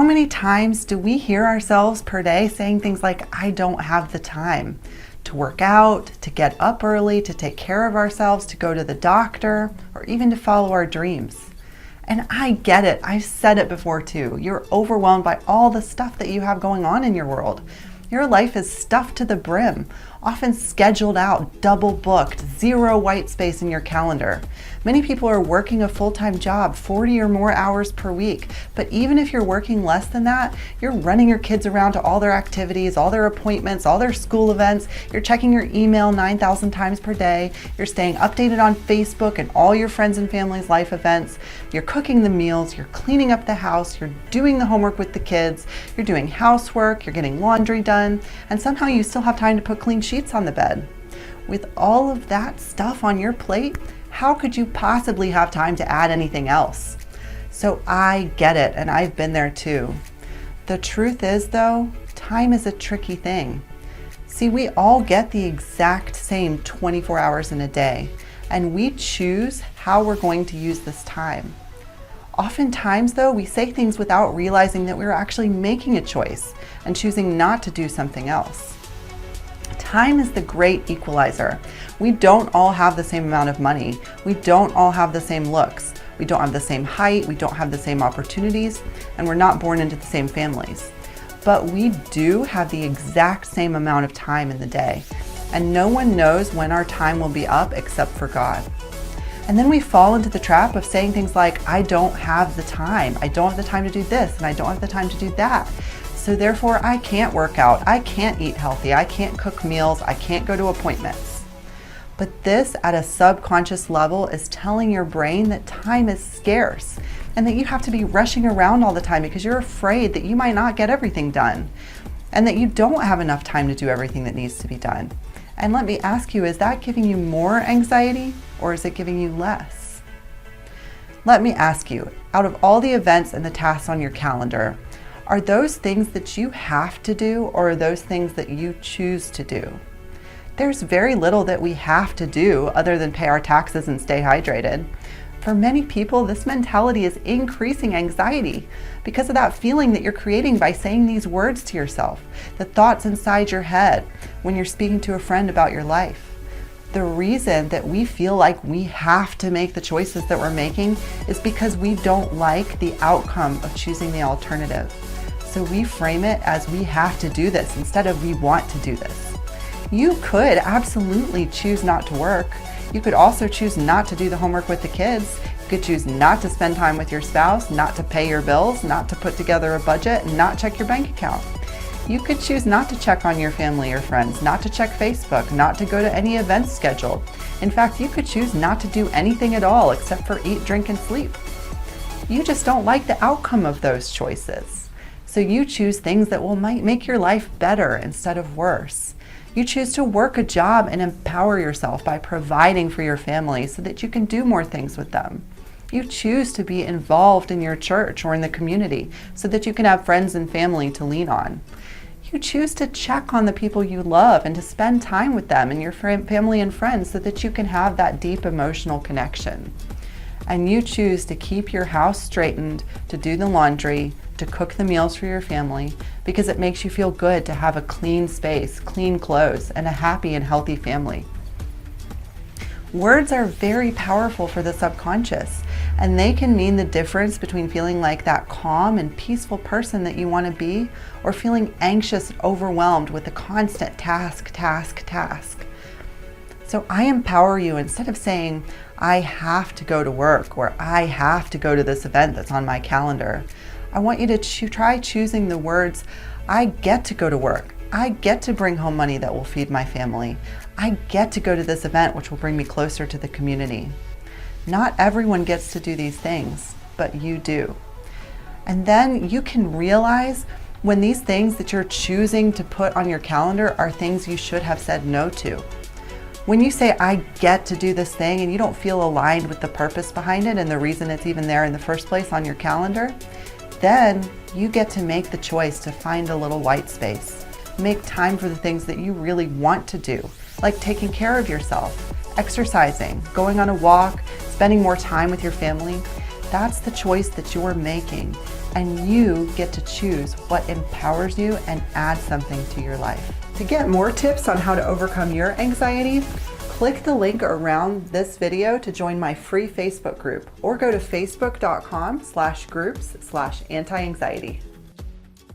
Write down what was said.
many times do we hear ourselves per day saying things like, I don't have the time to work out, to get up early, to take care of ourselves, to go to the doctor, or even to follow our dreams? And I get it. I've said it before too. You're overwhelmed by all the stuff that you have going on in your world. Your life is stuffed to the brim, often scheduled out, double booked, zero white space in your calendar. Many people are working a full-time job, 40 or more hours per week. But even if you're working less than that, you're running your kids around to all their activities, all their appointments, all their school events. You're checking your email 9,000 times per day. You're staying updated on Facebook and all your friends and family's life events. You're cooking the meals, you're cleaning up the house, you're doing the homework with the kids, you're doing housework, you're getting laundry done, and somehow you still have time to put clean sheets on the bed. With all of that stuff on your plate, how could you possibly have time to add anything else? So I get it, and I've been there too. The truth is though, time is a tricky thing. See, we all get the exact same 24 hours in a day, and we choose how we're going to use this time. Oftentimes though, we say things without realizing that we're actually making a choice and choosing not to do something else. Time is the great equalizer. We don't all have the same amount of money. We don't all have the same looks. We don't have the same height. We don't have the same opportunities, and we're not born into the same families. But we do have the exact same amount of time in the day, and no one knows when our time will be up except for God. And then we fall into the trap of saying things like, I don't have the time. I don't have the time to do this, and I don't have the time to do that. So therefore, I can't work out, I can't eat healthy, I can't cook meals, I can't go to appointments. But this, at a subconscious level, is telling your brain that time is scarce and that you have to be rushing around all the time because you're afraid that you might not get everything done and that you don't have enough time to do everything that needs to be done. And let me ask you, is that giving you more anxiety or is it giving you less? Let me ask you, out of all the events and the tasks on your calendar, are those things that you have to do, or are those things that you choose to do? There's very little that we have to do other than pay our taxes and stay hydrated. For many people, this mentality is increasing anxiety because of that feeling that you're creating by saying these words to yourself, the thoughts inside your head when you're speaking to a friend about your life. The reason that we feel like we have to make the choices that we're making is because we don't like the outcome of choosing the alternative. So we frame it as we have to do this instead of we want to do this. You could absolutely choose not to work. You could also choose not to do the homework with the kids. You could choose not to spend time with your spouse, not to pay your bills, not to put together a budget, and not check your bank account. You could choose not to check on your family or friends, not to check Facebook, not to go to any events scheduled. In fact, you could choose not to do anything at all except for eat, drink, and sleep. You just don't like the outcome of those choices. So you choose things that might make your life better instead of worse. You choose to work a job and empower yourself by providing for your family so that you can do more things with them. You choose to be involved in your church or in the community so that you can have friends and family to lean on. You choose to check on the people you love and to spend time with them and your family and friends so that you can have that deep emotional connection. And you choose to keep your house straightened, to do the laundry, to cook the meals for your family, because it makes you feel good to have a clean space, clean clothes, and a happy and healthy family. Words are very powerful for the subconscious, and they can mean the difference between feeling like that calm and peaceful person that you want to be, or feeling anxious and overwhelmed with the constant task. So I empower you, instead of saying, I have to go to work, or I have to go to this event that's on my calendar, I want you to try choosing the words, I get to go to work. I get to bring home money that will feed my family. I get to go to this event which will bring me closer to the community. Not everyone gets to do these things, but you do. And then you can realize when these things that you're choosing to put on your calendar are things you should have said no to. When you say, I get to do this thing, and you don't feel aligned with the purpose behind it and the reason it's even there in the first place on your calendar, then you get to make the choice to find a little white space. Make time for the things that you really want to do, like taking care of yourself, exercising, going on a walk, spending more time with your family. That's the choice that you're making. and you get to choose what empowers you and add something to your life. To get more tips on how to overcome your anxiety, click the link around this video to join my free Facebook group, or go to facebook.com/groups/anti-anxiety.